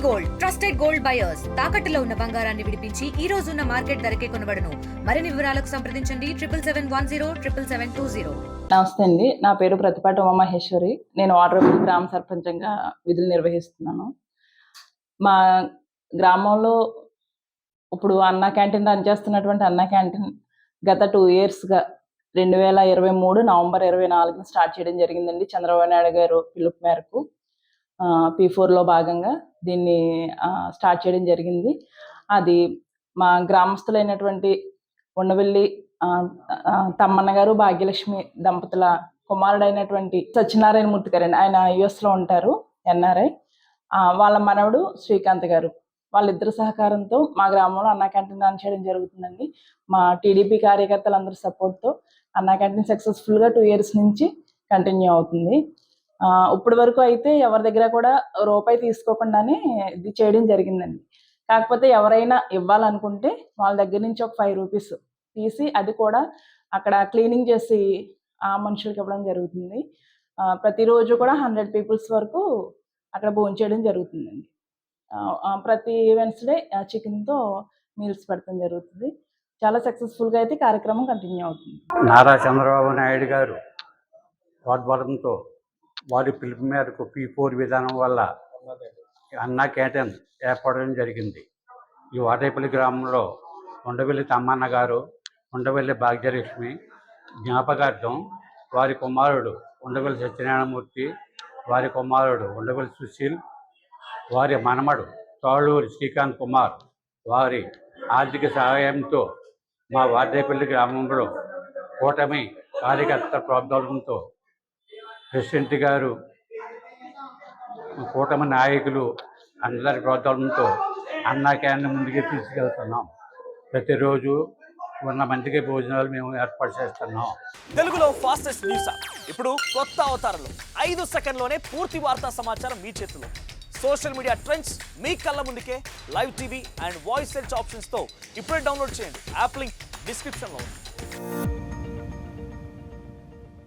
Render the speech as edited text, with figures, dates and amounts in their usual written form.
Gold trusted gold buyers తాకట్టులో ఉన్న బంగారాన్ని విడిపించి ఈ రోజు ఉన్న మార్కెట్ ధరకే కొనబడును. మరిన్ని వివరాలకు సంప్రదించండి 7710777720. నమస్తే అండి, నా పేరు ప్రతిపాటి ఉమామహేశ్వరి. నేను వాటరపల్లి గ్రామ సర్పంచంగా విధులు నిర్వహిస్తున్నాను. మా గ్రామంలో ఇప్పుడు అన్నా క్యాంటీన్ రన్ చేస్తున్నటువంటి అన్నా క్యాంటీన్ గత 2 yearsగా 2023 నవంబర్ 24 స్టార్ట్ చేయడం జరిగిందండి. చంద్రబాబు నాయుడు గారు పిలుపు మేరకు P4లో భాగంగా దీన్ని స్టార్ట్ చేయడం జరిగింది. అది మా గ్రామస్తులైనటువంటి ఉండవెల్లి తమ్మన్న గారు భాగ్యలక్ష్మి దంపతుల కుమారుడైనటువంటి సత్యనారాయణ మూర్తి గారండి. ఆయన యుఎస్లో ఉంటారు, ఎన్ఆర్ఐ. వాళ్ళ మనవడు శ్రీకాంత్ గారు, వాళ్ళిద్దరు సహకారంతో మా గ్రామంలో అన్నా క్యాంటీన్ రన్ చేయడం జరుగుతుందండి. మా టీడీపీ కార్యకర్తలందరూ సపోర్ట్తో అన్నా క్యాంటీన్ సక్సెస్ఫుల్గా 2 years నుంచి కంటిన్యూ అవుతుంది. ఇప్పటి వరకు అయితే ఎవరి దగ్గర కూడా రూపాయి తీసుకోకుండానే ఇది చేయడం జరిగిందండి. కాకపోతే ఎవరైనా ఇవ్వాలనుకుంటే వాళ్ళ దగ్గర నుంచి ఒక 5 rupees తీసి అది కూడా అక్కడ క్లీనింగ్ చేసి ఆ మనుషులకి ఇవ్వడం జరుగుతుంది. ప్రతిరోజు కూడా 100 people వరకు అక్కడ భోంచేయడం జరుగుతుందండి. ప్రతి వెన్స్డే చికెన్తో మీల్స్ పెడతాం జరుగుతుంది. చాలా సక్సెస్ఫుల్గా అయితే కార్యక్రమం కంటిన్యూ అవుతుంది. నారా చంద్రబాబు నాయుడు గారు ప్రోద్బలంతో వారి పిలుపు మేరకు P4 విధానం వల్ల అన్నా క్యాంటీన్ ఏర్పడడం జరిగింది. ఈ వాటేపల్లి గ్రామంలో ఉండవెల్లి తమ్మన్న గారు, ఉండవెల్లి భాగ్యలక్ష్మి జ్ఞాపకార్థం వారి కుమారుడు ఉండవెల్లి సత్యనారాయణమూర్తి, వారి కుమారుడు ఉండవెల్లి సుశీల్, వారి మనమడు తోళ్ళూరి శ్రీకాంత్ కుమార్ వారి ఆర్థిక సహాయంతో మా వాటేపల్లి గ్రామంలో కూటమి కార్యకర్త ప్రోద్బలంతో ప్రెసిడెంట్ గారు, కూటమి నాయకులు అందరి ప్రోద్బలంతో అన్నా క్యాంటీన్ ముందుకు తీసుకెళ్తున్నాం. ప్రతిరోజు 100 మందికి భోజనాలు మేము ఏర్పాటు చేస్తున్నాం. తెలుగులో ఫాస్టెస్ట్ న్యూస్ ఇప్పుడు కొత్త అవతారంలో 5 సెకండ్లోనే పూర్తి వార్తా సమాచారం మీ చేతిలో. సోషల్ మీడియా ట్రెండ్స్ మీ కళ్ళ ముందుకే live TV and voice search ఆప్షన్స్తో ఇప్పుడే డౌన్లోడ్ చేయండి. యాప్ లింక్ డిస్క్రిప్షన్లో ఉంది.